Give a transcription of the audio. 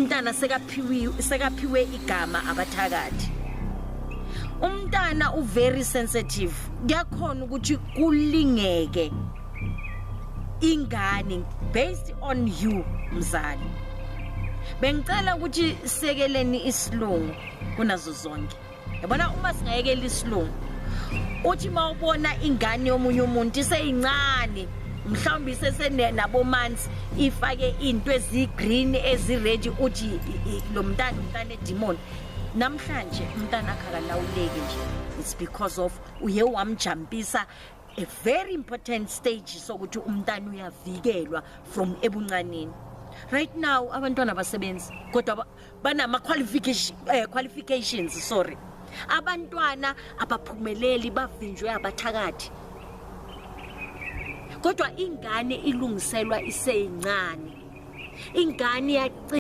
umntana sekaphiwe igama abathakathi. Umntana very sensitive, kuyakhona ukuthi kulingeke ingane based on you mzali. Bengicela ukuthi sekeleni isilungu kunazo zonke. Yabona uma singayekela isilungu, uthi mawubona ingane yomunye umuntu iseyincane, mhlawumbe sesenabo months ifake into ezigreen ezired, uthi lo mntana edemon. Namhlanje umntana akakalawuleki nje. It's because of uye wamjumpisa a very important stage sokuthi umntana uyavikelwa from ebuncaneni. Right now abantwana basebenzi kodwa banama qualifications, sorry. Abantwana abaphumeleli bavinjwe abathakathi. Kodwa ingane ilungiselwa iseyincane. Ingane